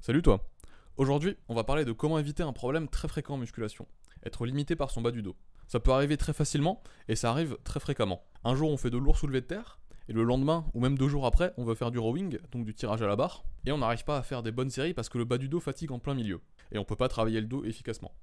Salut toi. Aujourd'hui, on va parler de comment éviter un problème très fréquent en musculation, être limité par son bas du dos. Ça peut arriver très facilement et ça arrive très fréquemment. Un jour, on fait de lourds soulevés de terre et le lendemain ou même 2 jours après, on veut faire du rowing, donc du tirage à la barre, et on n'arrive pas à faire des bonnes séries parce que le bas du dos fatigue en plein milieu et on peut pas travailler le dos efficacement.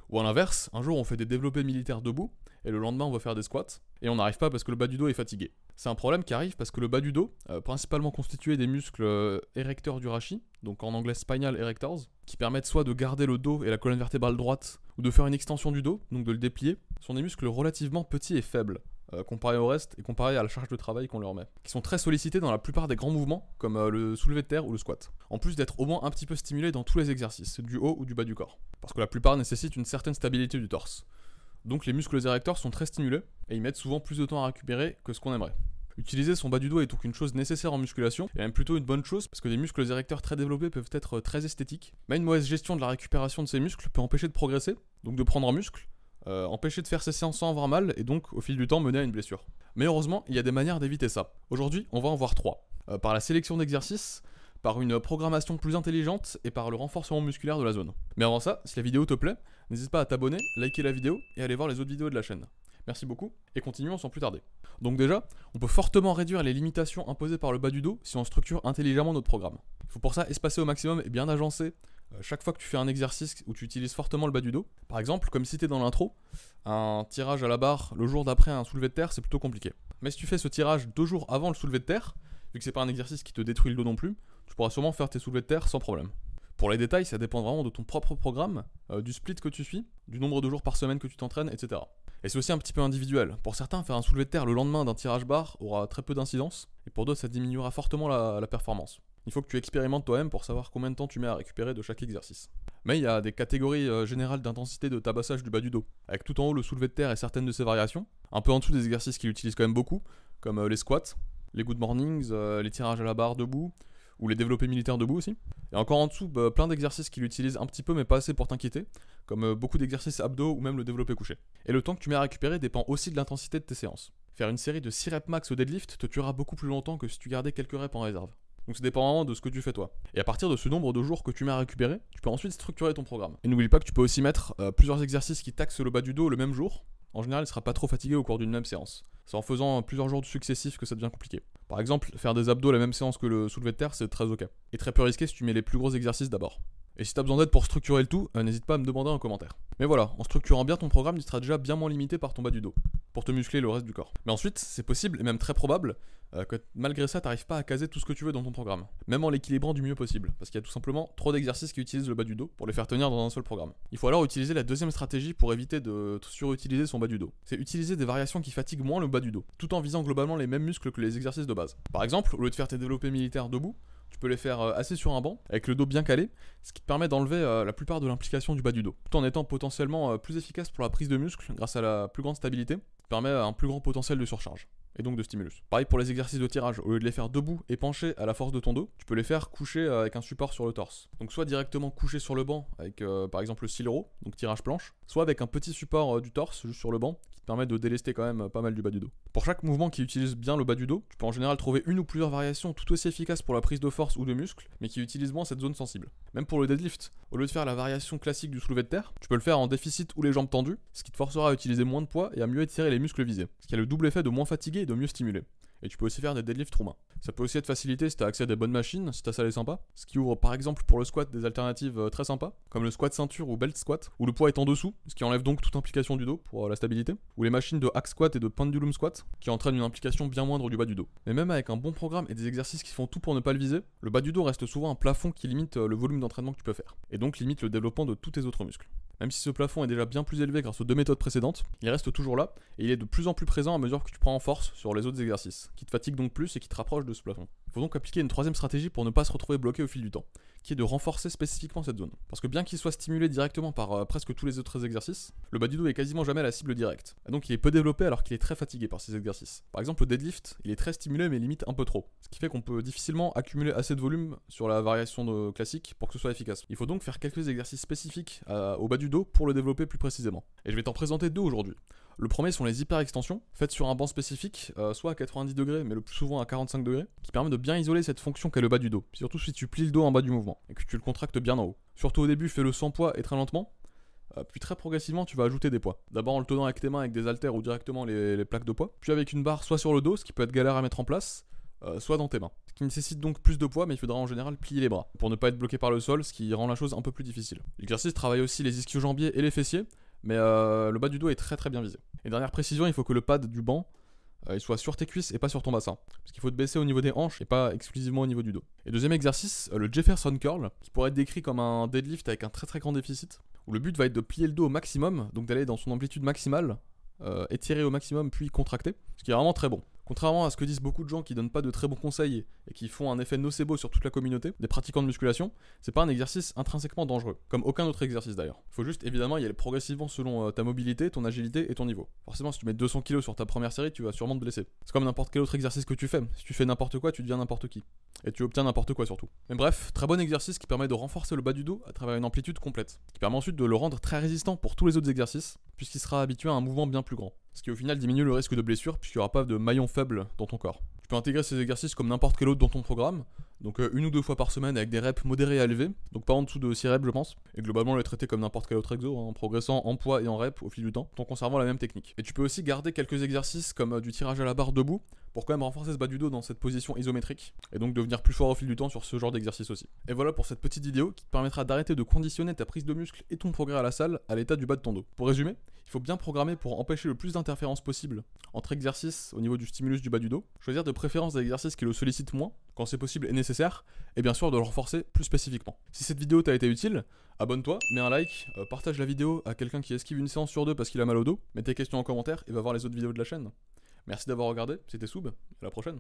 Ou à l'inverse, un jour on fait des développés militaires debout, et le lendemain on va faire des squats, et on n'arrive pas parce que le bas du dos est fatigué. C'est un problème qui arrive parce que le bas du dos, principalement constitué des muscles érecteurs du rachis, donc en anglais spinal erectors, qui permettent soit de garder le dos et la colonne vertébrale droite, ou de faire une extension du dos, donc de le déplier, sont des muscles relativement petits et faibles, comparés au reste et comparés à la charge de travail qu'on leur met, qui sont très sollicités dans la plupart des grands mouvements, comme le soulevé de terre ou le squat, en plus d'être au moins un petit peu stimulés dans tous les exercices, du haut ou du bas du corps, parce que la plupart nécessitent une certaine stabilité du torse. Donc les muscles érecteurs sont très stimulés, et ils mettent souvent plus de temps à récupérer que ce qu'on aimerait. Utiliser son bas du dos est donc une chose nécessaire en musculation, et même plutôt une bonne chose, parce que des muscles érecteurs très développés peuvent être très esthétiques, mais une mauvaise gestion de la récupération de ces muscles peut empêcher de progresser, donc de prendre en muscle, empêcher de faire ses séances sans avoir mal, et donc au fil du temps mener à une blessure. Mais heureusement, il y a des manières d'éviter ça. Aujourd'hui, on va en voir 3. Par la sélection d'exercices, par une programmation plus intelligente et par le renforcement musculaire de la zone. Mais avant ça, si la vidéo te plaît, n'hésite pas à t'abonner, liker la vidéo et aller voir les autres vidéos de la chaîne. Merci beaucoup, et continuons sans plus tarder. Donc déjà, on peut fortement réduire les limitations imposées par le bas du dos si on structure intelligemment notre programme. Il faut pour ça espacer au maximum et bien agencer chaque fois que tu fais un exercice où tu utilises fortement le bas du dos. Par exemple, comme cité dans l'intro, un tirage à la barre le jour d'après un soulevé de terre, c'est plutôt compliqué. Mais si tu fais ce tirage 2 jours avant le soulevé de terre, vu que c'est pas un exercice qui te détruit le dos non plus, tu pourras sûrement faire tes soulevés de terre sans problème. Pour les détails, ça dépend vraiment de ton propre programme, du split que tu suis, du nombre de jours par semaine que tu t'entraînes, etc. Et c'est aussi un petit peu individuel. Pour certains, faire un soulevé de terre le lendemain d'un tirage barre aura très peu d'incidence, et pour d'autres, ça diminuera fortement la performance. Il faut que tu expérimentes toi-même pour savoir combien de temps tu mets à récupérer de chaque exercice. Mais il y a des catégories générales d'intensité de tabassage du bas du dos, avec tout en haut le soulevé de terre et certaines de ses variations, un peu en dessous des exercices qu'il utilise quand même beaucoup, comme les squats, les good mornings, les tirages à la barre debout, ou les développés militaires debout aussi. Et encore en dessous, plein d'exercices qu'il utilise un petit peu mais pas assez pour t'inquiéter, comme beaucoup d'exercices abdos ou même le développé couché. Et le temps que tu mets à récupérer dépend aussi de l'intensité de tes séances. Faire une série de 6 reps max au deadlift te tuera beaucoup plus longtemps que si tu gardais quelques reps en réserve. Donc ça dépend vraiment de ce que tu fais toi. Et à partir de ce nombre de jours que tu mets à récupérer, tu peux ensuite structurer ton programme. Et n'oublie pas que tu peux aussi mettre plusieurs exercices qui taxent le bas du dos le même jour. En général, il ne sera pas trop fatigué au cours d'une même séance. C'est en faisant plusieurs jours successifs que ça devient compliqué. Par exemple, faire des abdos la même séance que le soulevé de terre, c'est très ok. Et très peu risqué si tu mets les plus gros exercices d'abord. Et si t'as besoin d'aide pour structurer le tout, n'hésite pas à me demander en commentaire. Mais voilà, en structurant bien ton programme, tu seras déjà bien moins limité par ton bas du dos, pour te muscler le reste du corps. Mais ensuite, c'est possible, et même très probable, que malgré ça, t'arrives pas à caser tout ce que tu veux dans ton programme. Même en l'équilibrant du mieux possible, parce qu'il y a tout simplement trop d'exercices qui utilisent le bas du dos pour les faire tenir dans un seul programme. Il faut alors utiliser la deuxième stratégie pour éviter de surutiliser son bas du dos. C'est utiliser des variations qui fatiguent moins le bas du dos, tout en visant globalement les mêmes muscles que les exercices de base. Par exemple, au lieu de faire tes développés militaires debout, tu peux les faire assis sur un banc, avec le dos bien calé, ce qui te permet d'enlever la plupart de l'implication du bas du dos, tout en étant potentiellement plus efficace pour la prise de muscle grâce à la plus grande stabilité, qui permet un plus grand potentiel de surcharge, et donc de stimulus. Pareil pour les exercices de tirage, au lieu de les faire debout et penchés à la force de ton dos, tu peux les faire couchés avec un support sur le torse. Donc soit directement couché sur le banc avec par exemple le silero, donc tirage planche, soit avec un petit support du torse juste sur le banc, qui te permet de délester quand même pas mal du bas du dos. Pour chaque mouvement qui utilise bien le bas du dos, tu peux en général trouver une ou plusieurs variations tout aussi efficaces pour la prise de force ou de muscle, mais qui utilisent moins cette zone sensible. Même pour le deadlift, au lieu de faire la variation classique du soulevé de terre, tu peux le faire en déficit ou les jambes tendues, ce qui te forcera à utiliser moins de poids et à mieux étirer les muscles visés, ce qui a le double effet de moins fatiguer et de mieux stimuler. Et tu peux aussi faire des deadlifts roumains. Ça peut aussi être facilité si tu as accès à des bonnes machines, si ta salle est sympa, ce qui ouvre par exemple pour le squat des alternatives très sympas, comme le squat ceinture ou belt squat, où le poids est en dessous, ce qui enlève donc toute implication du dos pour la stabilité, ou les machines de hack squat et de pendulum squat, qui entraînent une implication bien moindre du bas du dos. Mais même avec un bon programme et des exercices qui font tout pour ne pas le viser, le bas du dos reste souvent un plafond qui limite le volume d'entraînement que tu peux faire, et donc limite le développement de tous tes autres muscles. Même si ce plafond est déjà bien plus élevé grâce aux 2 méthodes précédentes, il reste toujours là, et il est de plus en plus présent à mesure que tu prends en force sur les autres exercices, qui te fatiguent donc plus et qui te rapprochent de ce plafond. Il faut donc appliquer une troisième stratégie pour ne pas se retrouver bloqué au fil du temps, qui est de renforcer spécifiquement cette zone. Parce que bien qu'il soit stimulé directement par presque tous les autres exercices, le bas du dos est quasiment jamais la cible directe, et donc il est peu développé alors qu'il est très fatigué par ces exercices. Par exemple le deadlift, il est très stimulé mais limite un peu trop, ce qui fait qu'on peut difficilement accumuler assez de volume sur la variation classique pour que ce soit efficace. Il faut donc faire quelques exercices spécifiques au bas du dos pour le développer plus précisément. Et je vais t'en présenter 2 aujourd'hui. Le premier sont les hyper extensions, faites sur un banc spécifique, soit à 90 degrés, mais le plus souvent à 45 degrés, qui permet de bien isoler cette fonction qu'est le bas du dos, surtout si tu plies le dos en bas du mouvement, et que tu le contractes bien en haut. Surtout au début, fais-le sans poids et très lentement, puis très progressivement tu vas ajouter des poids. D'abord en le tenant avec tes mains avec des haltères ou directement les plaques de poids, puis avec une barre soit sur le dos, ce qui peut être galère à mettre en place, soit dans tes mains. Ce qui nécessite donc plus de poids, mais il faudra en général plier les bras, pour ne pas être bloqué par le sol, ce qui rend la chose un peu plus difficile. L'exercice travaille aussi les ischio-jambiers et les fessiers, mais le bas du dos est très bien visé. Et dernière précision, il faut que le pad du banc il soit sur tes cuisses et pas sur ton bassin. Parce qu'il faut te baisser au niveau des hanches et pas exclusivement au niveau du dos. Et deuxième exercice, le Jefferson Curl, qui pourrait être décrit comme un deadlift avec un très grand déficit, où le but va être de plier le dos au maximum, donc d'aller dans son amplitude maximale, étirer au maximum puis contracter, ce qui est vraiment très bon. Contrairement à ce que disent beaucoup de gens qui donnent pas de très bons conseils et qui font un effet nocebo sur toute la communauté des pratiquants de musculation, c'est pas un exercice intrinsèquement dangereux, comme aucun autre exercice d'ailleurs. Il faut juste évidemment y aller progressivement selon ta mobilité, ton agilité et ton niveau. Forcément, si tu mets 200 kg sur ta première série, tu vas sûrement te blesser. C'est comme n'importe quel autre exercice que tu fais. Si tu fais n'importe quoi, tu deviens n'importe qui. Et tu obtiens n'importe quoi surtout. Mais bref, très bon exercice qui permet de renforcer le bas du dos à travers une amplitude complète, qui permet ensuite de le rendre très résistant pour tous les autres exercices, puisqu'il sera habitué à un mouvement bien plus grand. Ce qui au final diminue le risque de blessure puisqu'il n'y aura pas de maillon faible dans ton corps. Tu peux intégrer ces exercices comme n'importe quel autre dans ton programme, donc une ou deux fois par semaine avec des reps modérés à élevés, donc pas en dessous de 6 reps je pense, et globalement les traiter comme n'importe quel autre exo, en progressant en poids et en reps au fil du temps, tout en conservant la même technique. Et tu peux aussi garder quelques exercices comme du tirage à la barre debout, pour quand même renforcer ce bas du dos dans cette position isométrique, et donc devenir plus fort au fil du temps sur ce genre d'exercice aussi. Et voilà pour cette petite vidéo qui te permettra d'arrêter de conditionner ta prise de muscle et ton progrès à la salle à l'état du bas de ton dos. Pour résumer, il faut bien programmer pour empêcher le plus d'interférences possible entre exercices au niveau du stimulus du bas du dos, choisir de préférence des exercices qui le sollicitent moins, quand c'est possible et nécessaire, et bien sûr de le renforcer plus spécifiquement. Si cette vidéo t'a été utile, abonne-toi, mets un like, partage la vidéo à quelqu'un qui esquive une séance sur deux parce qu'il a mal au dos, mets tes questions en commentaire et va voir les autres vidéos de la chaîne. Merci d'avoir regardé, c'était Soub, à la prochaine.